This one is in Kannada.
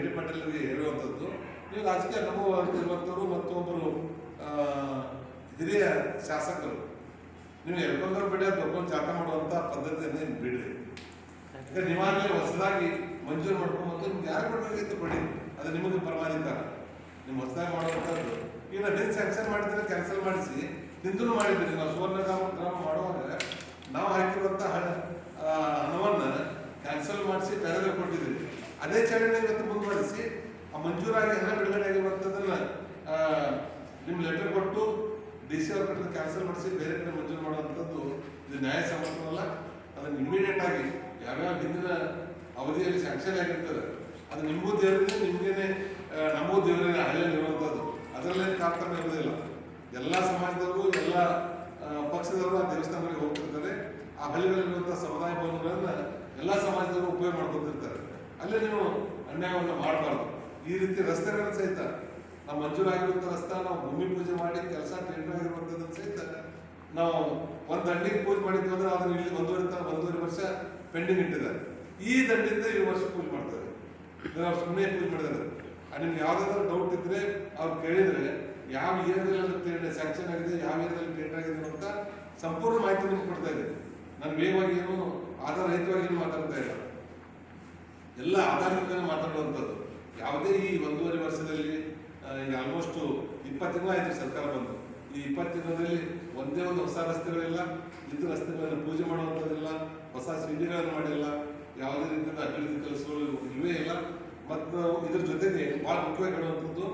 ಸೆಂಟಿಮೆಂಟಲ್ ಹೇಳುವಂಥದ್ದು. ನೀವು ರಾಜಕೀಯ ಅನುಭವ ಇರುವಂಥವ್ರು ಮತ್ತೊಬ್ಬರು ಹಿರಿಯ ಶಾಸಕರು, ನೀವು ಎಳ್ಕೊಂಡ್ರೆ ಬಿಡಿ ದೊಡ್ಕೊಂಡು ಜಾತ ಮಾಡುವಂಥ ಪದ್ಧತಿಯನ್ನು ಬಿಡ್ರಿ. ಈಗ ನೀವಾಗಲೇ ಹೊಸದಾಗಿ ಮಂಜೂರು ಮಾಡ್ಕೊಂಬಂದು ನಿಮ್ಗೆ ಯಾರು ಕೊಡಬೇಕಿತ್ತು ಕೊಡಿ, ಅದು ನಿಮಗೆ ಪರಮಾಧಿಕಾರ. ನಿಮ್ಮ ಹೊಸದಾಗಿ ಮಾಡುವಂಥದ್ದು ಈಗ ನಾವು ಸ್ಯಾಂಕ್ಷನ್ ಮಾಡಿದ್ರೆ ಕ್ಯಾನ್ಸಲ್ ಮಾಡಿಸಿ ಹಿಂದೂ ಮಾಡಿದ್ದೀರಿ. ನಾವು ಸುವರ್ಣಗ್ರಾಮ ಮಾಡುವಾಗ ನಾವು ಹಾಕಿರುವಂಥ ಹಣವನ್ನು ಕ್ಯಾನ್ಸಲ್ ಮಾಡಿಸಿ ಬೇರೆ ಕೊಟ್ಟಿದ್ದೀರಿ. ಅದೇ ಚಳನೆ ಇವತ್ತು ಮುಂದುವರಿಸಿ ಆ ಮಂಜೂರಾಗಿ ಹಣ ಬಿಡುಗಡೆ ಆಗಿರುವಂಥದ್ದನ್ನು ನಿಮ್ಮ ಲೆಟರ್ ಕೊಟ್ಟು DC ಅವ್ರ ಕಡೆ ಕ್ಯಾನ್ಸಲ್ ಮಾಡಿಸಿ ಬೇರೆ ಕಡೆ ಮಂಜೂರು ಮಾಡುವಂಥದ್ದು ಇದು ನ್ಯಾಯಸಮ್ಮತವಲ್ಲ. ಅದನ್ನು ಇಮಿಡಿಯೇಟ್ ಆಗಿ ಯಾವ್ಯಾವ ಹಿಂದಿನ ಅವಧಿಯಲ್ಲಿ ಸ್ಯಾಂಕ್ಷನ್ ಆಗಿರ್ತದೆ ಅದು ನಿಮಗೂ ದೇವರಿಗೆ ನಿಮಗೇನೆ ನಮಗೂ ದೇವರಿಗೆ ಹಳ್ಳಿಯಲ್ಲಿ ಇರುವಂಥದ್ದು, ಅದರಲ್ಲೇನು ತಾರತಮ್ಯ ಇರೋದಿಲ್ಲ. ಎಲ್ಲ ಸಮಾಜದವರು ಎಲ್ಲ ಪಕ್ಷದವರು ಆ ದೇವಸ್ಥಾನಗಳಿಗೆ ಹೋಗ್ತಿರ್ತಾರೆ. ಆ ಹಳ್ಳಿಗಳಲ್ಲಿರುವಂಥ ಸಮುದಾಯ ಭವನಗಳನ್ನು ಎಲ್ಲ ಸಮಾಜದವರು ಉಪಯೋಗ ಮಾಡ್ಕೊತಿರ್ತಾರೆ. ಅಲ್ಲೇ ನೀವು ಅನ್ಯಾಯವನ್ನು ಮಾಡಬಾರ್ದು. ಈ ರೀತಿ ರಸ್ತೆಗಳನ್ನು ಸಹಿತ ನಾವು ಮಂಜೂರಾಗಿರುವಂಥ ರಸ್ತೆ ನಾವು ಭೂಮಿ ಪೂಜೆ ಮಾಡಿ ಕೆಲಸ ಟೆಂಡರ್ ಆಗಿರುವಂಥದ್ದನ್ನು ಸಹಿತ ನಾವು ಒಂದು ದಂಡಿಗೆ ಪೂಜೆ ಮಾಡಿದ್ವಿ ಅಂದ್ರೆ ಅದನ್ನು ಇಲ್ಲಿ 1.5 ವರ್ಷ ಪೆಂಡಿಂಗ್ ಇಟ್ಟಿದ್ದಾರೆ. ಈ ದಂಡಿಂದ ಈ ವರ್ಷ ಪೂಜೆ ಮಾಡ್ತಾರೆ, ಅವ್ರು ಸುಮ್ಮನೆ ಪೂಜೆ ಮಾಡಿದ್ದಾರೆ. ನಿಮ್ಗೆ ಯಾವುದಾದ್ರೂ ಡೌಟ್ ಇದ್ರೆ ಅವ್ರು ಕೇಳಿದ್ರೆ ಯಾವ ಏರಿಯಾದಲ್ಲಿ ಸ್ಯಾಂಕ್ಷನ್ ಆಗಿದೆ, ಯಾವ ಏರಿಯಾದಲ್ಲಿ ಟೆಂಡರ್ ಆಗಿದೆ ಅಂತ ಸಂಪೂರ್ಣ ಮಾಹಿತಿ ನಿಮ್ಗೆ ಕೊಡ್ತಾ ಇದೆ. ನಾನು ವೇಗವಾಗಿ ಏನು ಆಧಾರರಹಿತವಾಗಿ ಏನು ಮಾತಾಡ್ತಾ ಇಲ್ಲ, ಎಲ್ಲ ಆಧಾರದಿಂದ ಮಾತಾಡುವಂಥದ್ದು. ಯಾವುದೇ ಈ 1.5 ವರ್ಷದಲ್ಲಿ ಈಗ ಆಲ್ಮೋಸ್ಟ್ 20 ತಿಂಗಳು ಆಯಿತು ಸರ್ಕಾರ ಬಂದು. ಈ 20 ತಿಂಗಳಲ್ಲಿ ಒಂದೇ ಒಂದು ಹೊಸ ರಸ್ತೆಗಳಿಲ್ಲ, ಇತರ ರಸ್ತೆಗಳನ್ನು ಪೂಜೆ ಮಾಡುವಂಥದ್ದಿಲ್ಲ, ಹೊಸ ಸಿಡಿಗಳನ್ನು ಮಾಡಿಲ್ಲ, ಯಾವುದೇ ರೀತಿಯ ಅಭಿವೃದ್ಧಿ ಕೆಲಸಗಳು ಇಲ್ಲವೇ ಇಲ್ಲ. ಮತ್ತು ಇದ್ರ ಜೊತೆಗೆ ಭಾಳ ಮುಖ್ಯವಾಗಿ ಹೇಳುವಂಥದ್ದು